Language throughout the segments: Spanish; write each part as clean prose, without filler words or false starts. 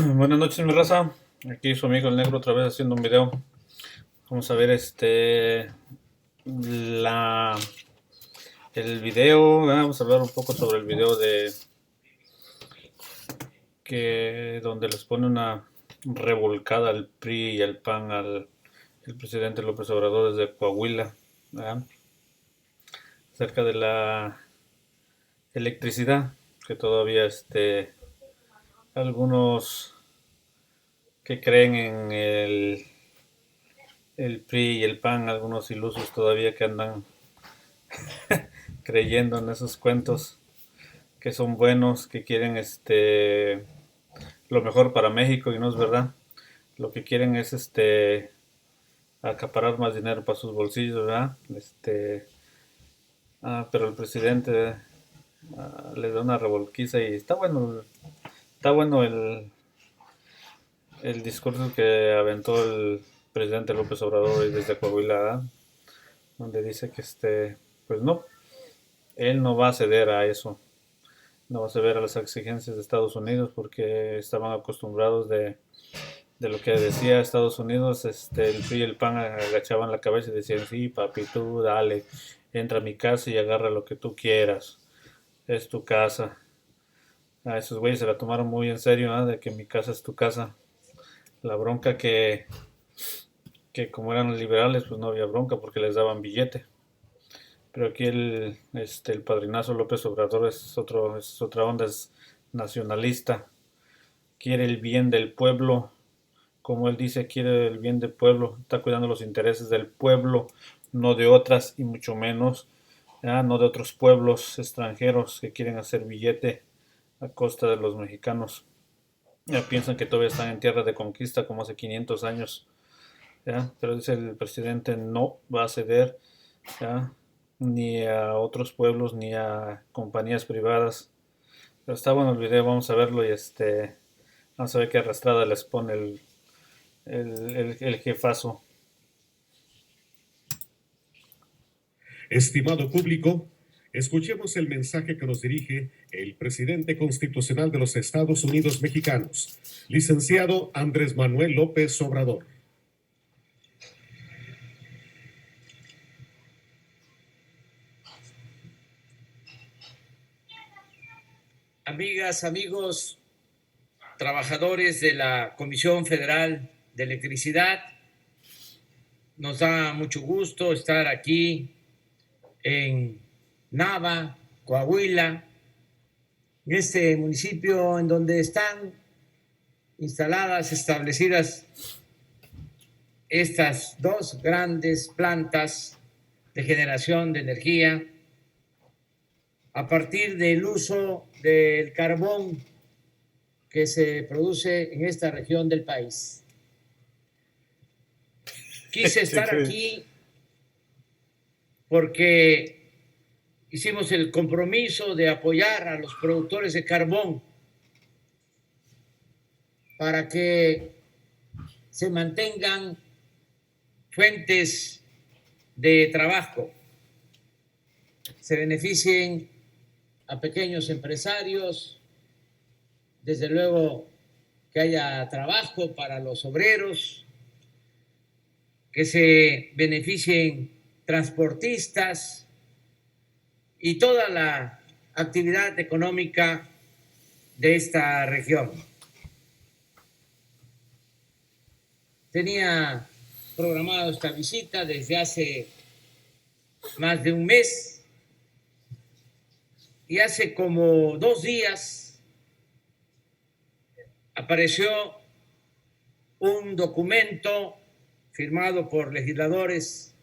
Buenas noches, mi raza. Aquí su amigo el negro otra vez haciendo un video. Vamos a ver la el video. Vamos a hablar un poco sobre el video de que donde les pone una revolcada al PRI y al PAN al el presidente López Obrador desde Coahuila, ¿verdad? Acerca de la electricidad que todavía algunos que creen en el PRI y el PAN, algunos ilusos todavía que andan creyendo en esos cuentos que son buenos, que quieren lo mejor para México y no es verdad. Lo que quieren es acaparar más dinero para sus bolsillos, ¿verdad? Pero el presidente le da una revolquiza y está bueno el discurso que aventó el presidente López Obrador desde Coahuila, ¿verdad? Donde dice que pues no, él no va a ceder a eso, no va a ceder a las exigencias de Estados Unidos porque estaban acostumbrados de lo que decía Estados Unidos, el PRI y el PAN agachaban la cabeza y decían, sí, papi, tú dale, entra a mi casa y agarra lo que tú quieras, es tu casa. A esos güeyes se la tomaron muy en serio, ¿eh? De que mi casa es tu casa. La bronca que como eran liberales, pues no había bronca porque les daban billete. Pero aquí el padrinazo López Obrador es otra onda, es nacionalista, quiere el bien del pueblo, como él dice, quiere el bien del pueblo, está cuidando los intereses del pueblo, no de otras y mucho menos, no de otros pueblos extranjeros que quieren hacer billete a costa de los mexicanos. Ya piensan que todavía están en tierra de conquista como hace 500 años, ¿ya? Pero dice el presidente no va a ceder, ¿ya? Ni a otros pueblos ni a compañías privadas. Pero está bueno el video, vamos a verlo y vamos a ver qué arrastrada les pone el jefazo. Estimado público, escuchemos el mensaje que nos dirige el presidente constitucional de los Estados Unidos mexicanos, licenciado Andrés Manuel López Obrador. Amigas, amigos, trabajadores de la Comisión Federal de Electricidad, nos da mucho gusto estar aquí en Nava, Coahuila, en este municipio en donde están instaladas, establecidas estas dos grandes plantas de generación de energía a partir del uso del carbón que se produce en esta región del país. Quise estar aquí porque hicimos el compromiso de apoyar a los productores de carbón para que se mantengan fuentes de trabajo, se beneficien a pequeños empresarios, desde luego que haya trabajo para los obreros, que se beneficien transportistas y toda la actividad económica de esta región. Tenía programado esta visita desde hace más de un mes y hace como 2 días apareció un documento firmado por legisladores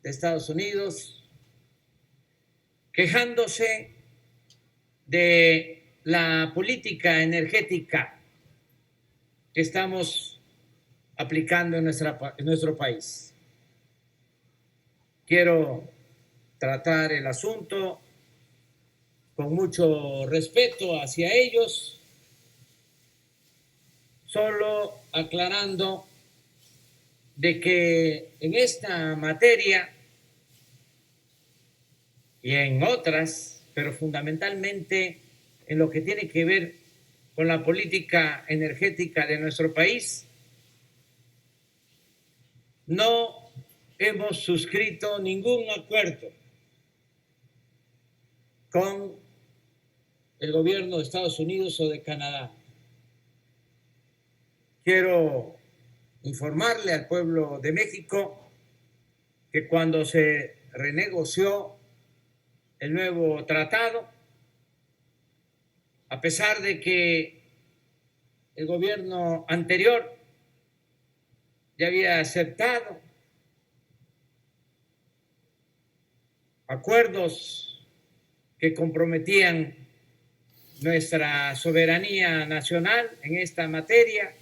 de Estados Unidos quejándose de la política energética que estamos aplicando en nuestro país. Quiero tratar el asunto con mucho respeto hacia ellos, solo aclarando de que en esta materia y en otras, pero fundamentalmente en lo que tiene que ver con la política energética de nuestro país, no hemos suscrito ningún acuerdo con el gobierno de Estados Unidos o de Canadá. Quiero informarle al pueblo de México que cuando se renegoció el nuevo tratado, a pesar de que el gobierno anterior ya había aceptado acuerdos que comprometían nuestra soberanía nacional en esta materia,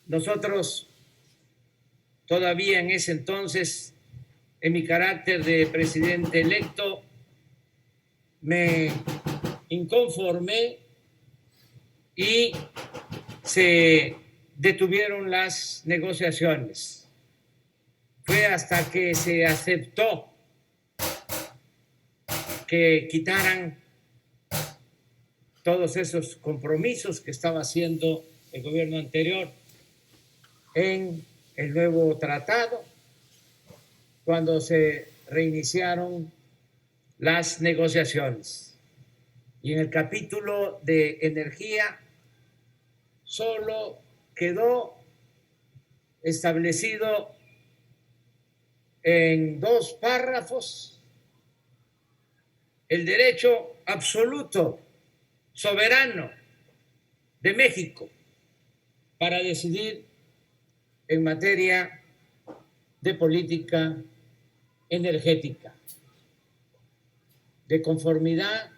nosotros todavía en ese entonces, en mi carácter de presidente electo, me inconformé y se detuvieron las negociaciones. Fue hasta que se aceptó que quitaran todos esos compromisos que estaba haciendo el gobierno anterior en el nuevo tratado, cuando se reiniciaron las negociaciones. Y en el capítulo de energía solo quedó establecido en 2 párrafos el derecho absoluto, soberano de México para decidir en materia de política energética, de conformidad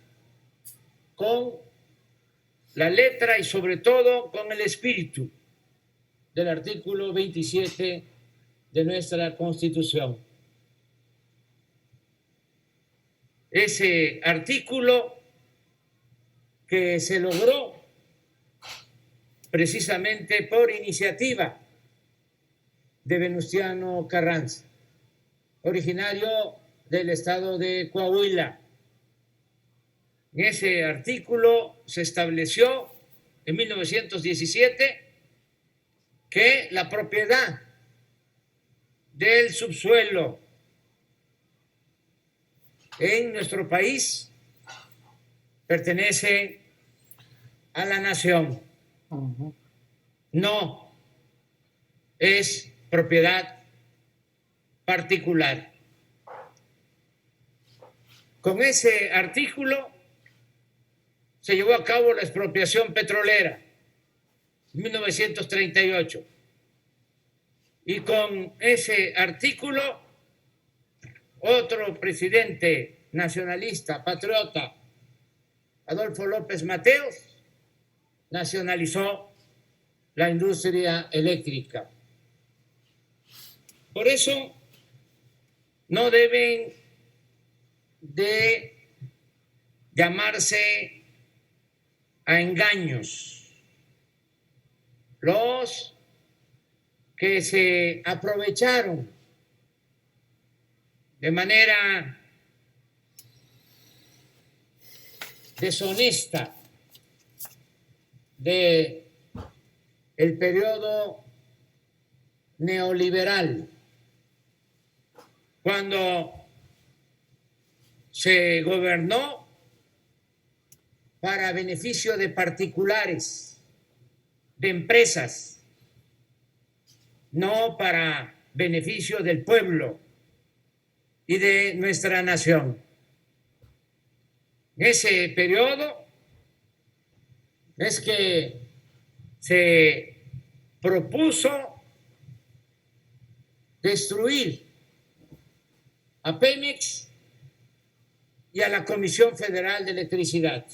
con la letra y sobre todo con el espíritu del artículo 27 de nuestra Constitución. Ese artículo que se logró precisamente por iniciativa de Venustiano Carranza, originario del estado de Coahuila. En ese artículo se estableció en 1917 que la propiedad del subsuelo en nuestro país pertenece a la nación. No es propiedad particular. Con ese artículo se llevó a cabo la expropiación petrolera en 1938. Y con ese artículo, otro presidente nacionalista, patriota, Adolfo López Mateos, nacionalizó la industria eléctrica. Por eso no deben de llamarse a engaños los que se aprovecharon de manera deshonesta de el periodo neoliberal, cuando se gobernó para beneficio de particulares, de empresas, no para beneficio del pueblo y de nuestra nación. En ese periodo es que se propuso destruir a Pemex y a la Comisión Federal de Electricidad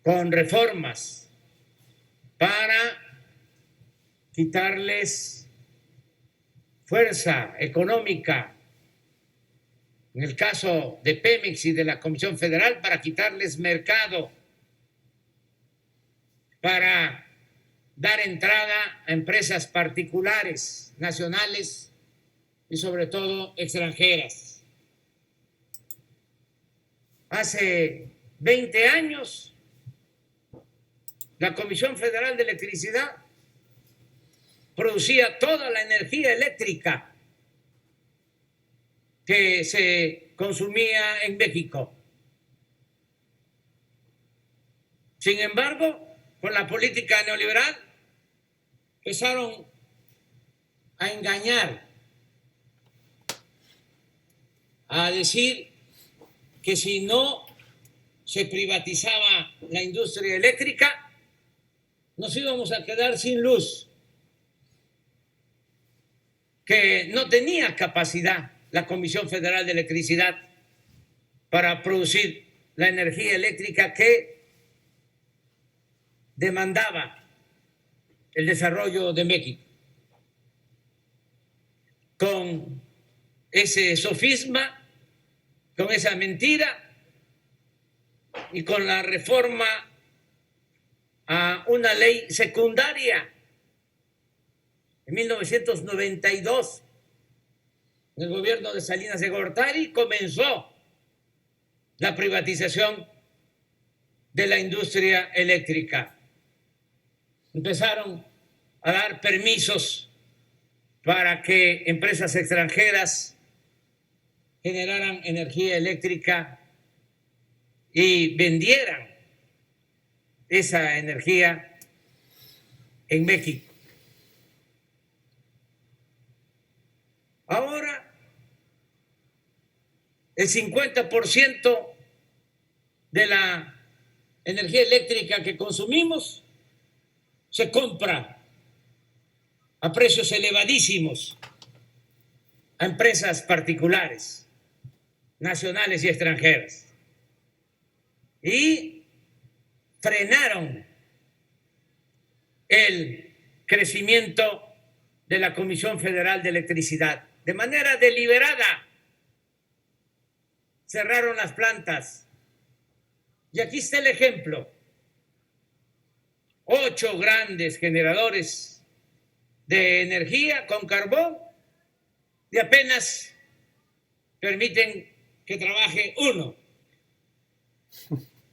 con reformas para quitarles fuerza económica, en el caso de Pemex y de la Comisión Federal, para quitarles mercado, para dar entrada a empresas particulares, nacionales y sobre todo extranjeras. Hace 20 años, la Comisión Federal de Electricidad producía toda la energía eléctrica que se consumía en México. Sin embargo, con la política neoliberal empezaron a engañar, a decir que si no se privatizaba la industria eléctrica, nos íbamos a quedar sin luz, que no tenía capacidad la Comisión Federal de Electricidad para producir la energía eléctrica que demandaba el desarrollo de México. Con ese sofisma, con esa mentira y con la reforma a una ley secundaria en 1992, en el gobierno de Salinas de Gortari comenzó la privatización de la industria eléctrica. Empezaron a dar permisos para que empresas extranjeras generaran energía eléctrica y vendieran esa energía en México. Ahora, el 50% de la energía eléctrica que consumimos se compra a precios elevadísimos a empresas particulares, nacionales y extranjeras. Y frenaron el crecimiento de la Comisión Federal de Electricidad de manera deliberada. Cerraron las plantas. Y aquí está el ejemplo. 8 grandes generadores de energía con carbón y apenas permiten que trabaje 1.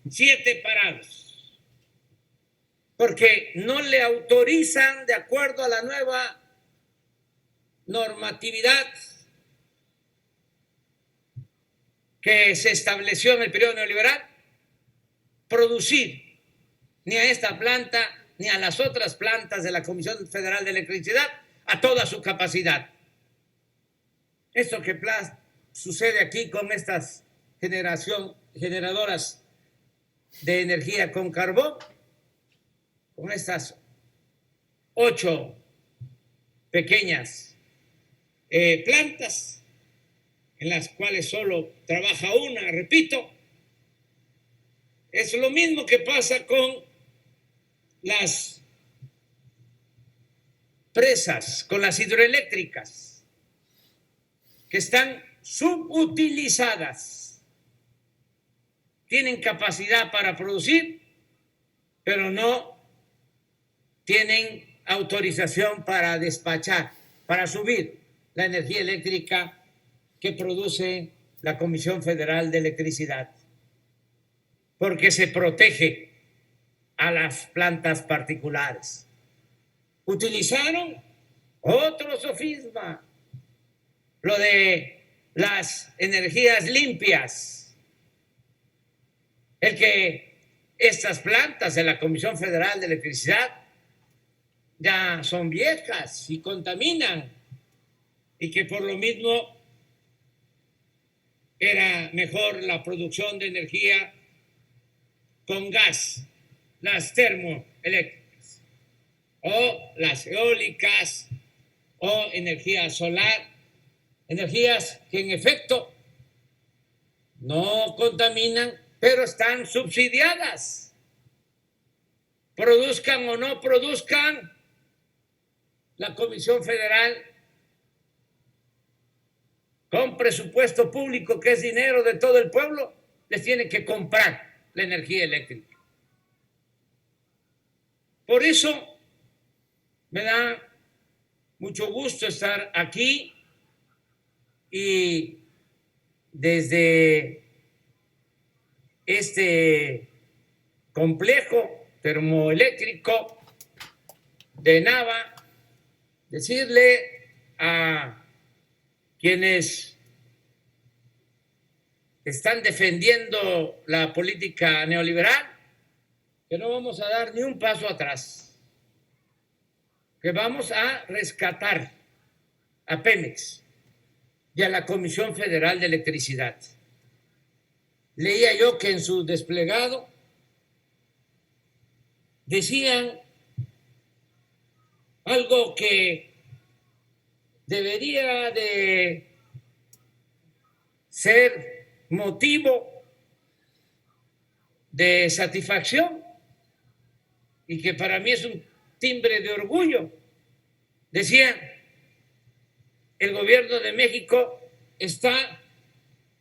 7 parados. Porque no le autorizan, de acuerdo a la nueva normatividad que se estableció en el periodo neoliberal, producir ni a esta planta ni a las otras plantas de la Comisión Federal de Electricidad a toda su capacidad. Esto que sucede aquí con estas generadoras de energía con carbón, con estas 8 pequeñas plantas en las cuales solo trabaja una, repito, es lo mismo que pasa con las presas, con las hidroeléctricas, que están subutilizadas. Tienen capacidad para producir, pero no tienen autorización para despachar, para subir la energía eléctrica que produce la Comisión Federal de Electricidad, porque se protege a las plantas particulares. Utilizaron otro sofisma, lo de las energías limpias, el que estas plantas de la Comisión Federal de Electricidad ya son viejas y contaminan, y que por lo mismo era mejor la producción de energía con gas, las termoeléctricas, o las eólicas, o energía solar, energías que en efecto no contaminan, pero están subsidiadas. Produzcan o no produzcan, la Comisión Federal, con presupuesto público, que es dinero de todo el pueblo, les tiene que comprar la energía eléctrica. Por eso me da mucho gusto estar aquí y desde este complejo termoeléctrico de Nava, decirle a quienes están defendiendo la política neoliberal que no vamos a dar ni un paso atrás, que vamos a rescatar a Pemex y a la Comisión Federal de Electricidad. Leía yo que en su desplegado decían algo que debería de ser motivo de satisfacción y que para mí es un timbre de orgullo. Decían, el gobierno de México está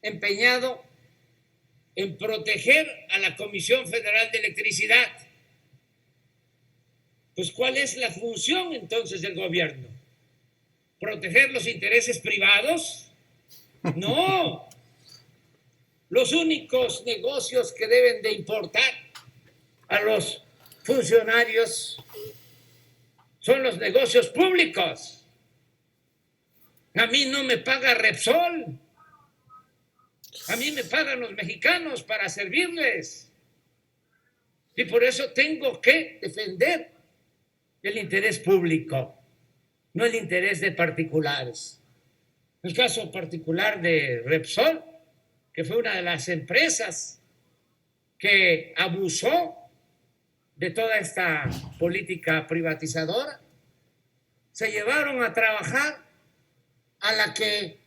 empeñado en proteger a la Comisión Federal de Electricidad. Pues, ¿cuál es la función entonces del gobierno? ¿Proteger los intereses privados? No. Los únicos negocios que deben de importar a los funcionarios son los negocios públicos. A mí no me paga Repsol. A mí me pagan los mexicanos para servirles. Y por eso tengo que defender el interés público, no el interés de particulares. El caso particular de Repsol, que fue una de las empresas que abusó de toda esta política privatizadora, se llevaron a trabajar a la que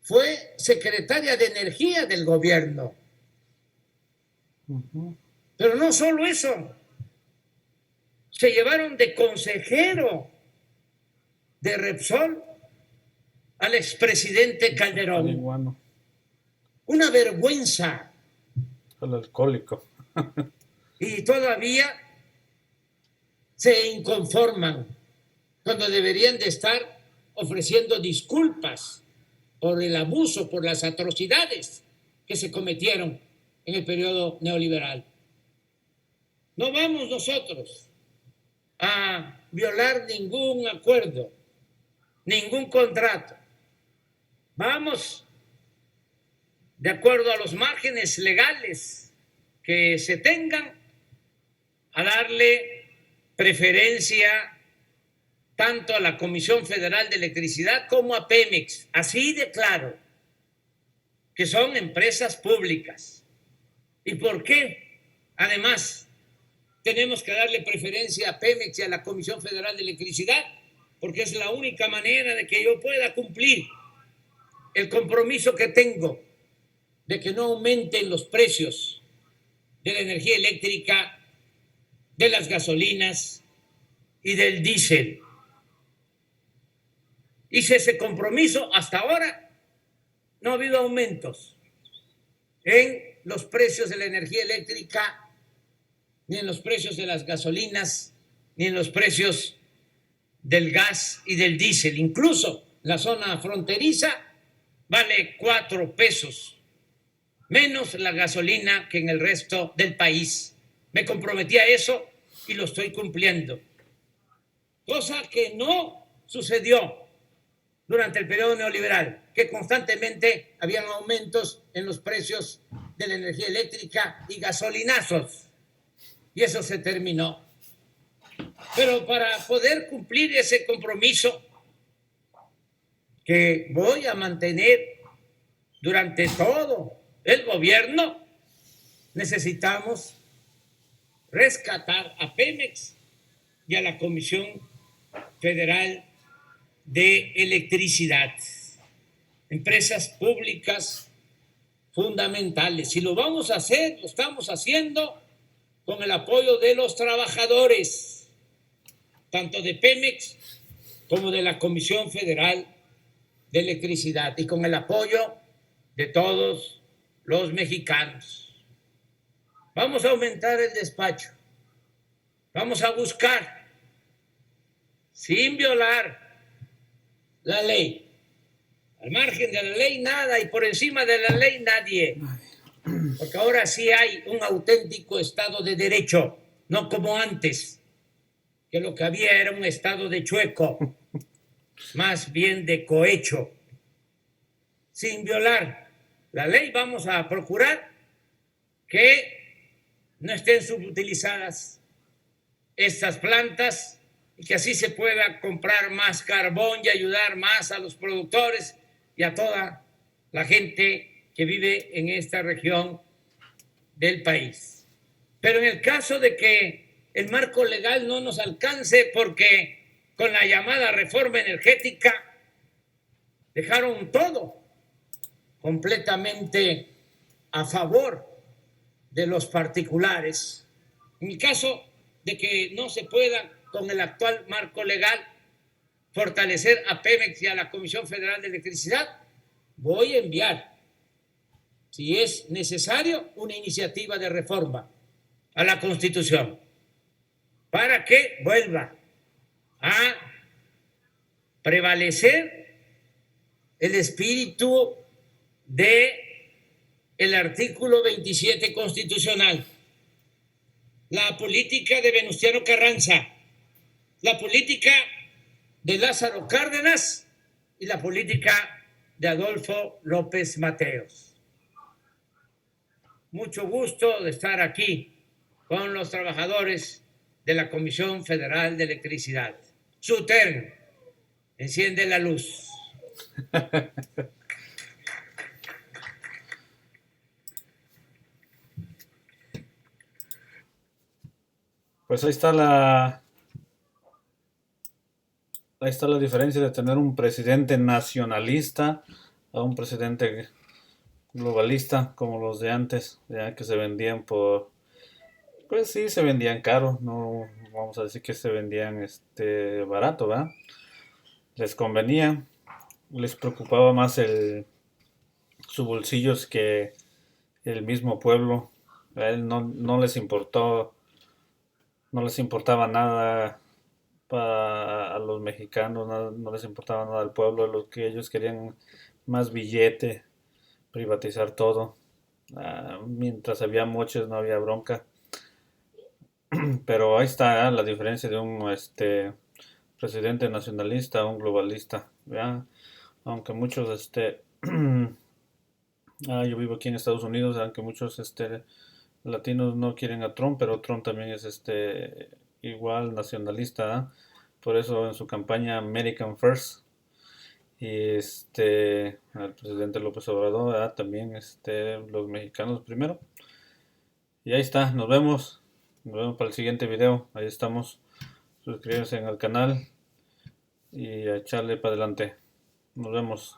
fue secretaria de Energía del gobierno. Pero no solo eso, se llevaron de consejero de Repsol al expresidente Calderón. Marihuano. Una vergüenza. El alcohólico. Y todavía se inconforman cuando deberían de estar ofreciendo disculpas por el abuso, por las atrocidades que se cometieron en el periodo neoliberal. No vamos nosotros a violar ningún acuerdo, ningún contrato. Vamos de acuerdo a los márgenes legales que se tengan a darle preferencia tanto a la Comisión Federal de Electricidad como a Pemex, así de claro, que son empresas públicas. ¿Y por qué? Además, tenemos que darle preferencia a Pemex y a la Comisión Federal de Electricidad, porque es la única manera de que yo pueda cumplir el compromiso que tengo de que no aumenten los precios de la energía eléctrica, de las gasolinas y del diésel. Hice ese compromiso, hasta ahora no ha habido aumentos en los precios de la energía eléctrica, ni en los precios de las gasolinas, ni en los precios del gas y del diésel. Incluso la zona fronteriza vale 4 pesos menos la gasolina que en el resto del país. Me comprometí a eso y lo estoy cumpliendo. Cosa que no sucedió durante el periodo neoliberal, que constantemente habían aumentos en los precios de la energía eléctrica y gasolinazos. Y eso se terminó. Pero para poder cumplir ese compromiso que voy a mantener durante todo el gobierno, necesitamos rescatar a Pemex y a la Comisión Federal de Electricidad, empresas públicas fundamentales. Y lo vamos a hacer, lo estamos haciendo con el apoyo de los trabajadores, tanto de Pemex como de la Comisión Federal de Electricidad, y con el apoyo de todos los mexicanos. Vamos a aumentar el despacho, vamos a buscar, sin violar la ley, al margen de la ley nada y por encima de la ley nadie, porque ahora sí hay un auténtico Estado de Derecho, no como antes, que lo que había era un Estado de chueco, más bien de cohecho, sin violar la ley. Vamos a procurar que no estén subutilizadas estas plantas y que así se pueda comprar más carbón y ayudar más a los productores y a toda la gente que vive en esta región del país. Pero en el caso de que el marco legal no nos alcance, porque con la llamada reforma energética dejaron todo completamente a favor de los particulares. En el caso de que no se pueda, con el actual marco legal, fortalecer a Pemex y a la Comisión Federal de Electricidad, voy a enviar, si es necesario, una iniciativa de reforma a la Constitución para que vuelva a prevalecer el espíritu de el artículo 27 constitucional, la política de Venustiano Carranza, la política de Lázaro Cárdenas y la política de Adolfo López Mateos. Mucho gusto de estar aquí con los trabajadores de la Comisión Federal de Electricidad. Sutern, enciende la luz. Pues ahí está la diferencia de tener un presidente nacionalista a un presidente globalista como los de antes, ya que se vendían pues sí, se vendían caro, no vamos a decir que se vendían barato, ¿verdad? Les convenía, les preocupaba más su bolsillos que el mismo pueblo. A él no les importó, no les importaba nada a los mexicanos, no les importaba nada al pueblo, lo que ellos querían más billete, privatizar todo. Mientras había moches no había bronca. Pero ahí está la diferencia de un presidente nacionalista a un globalista, ¿ya? Aunque muchos yo vivo aquí en Estados Unidos, aunque muchos latinos no quieren a Trump, pero Trump también es igual nacionalista, ¿ah? Por eso en su campaña American First y al presidente López Obrador, ¿ah? También los mexicanos primero. Y ahí está, nos vemos para el siguiente video, ahí estamos, suscríbanse al canal y a echarle para adelante, nos vemos.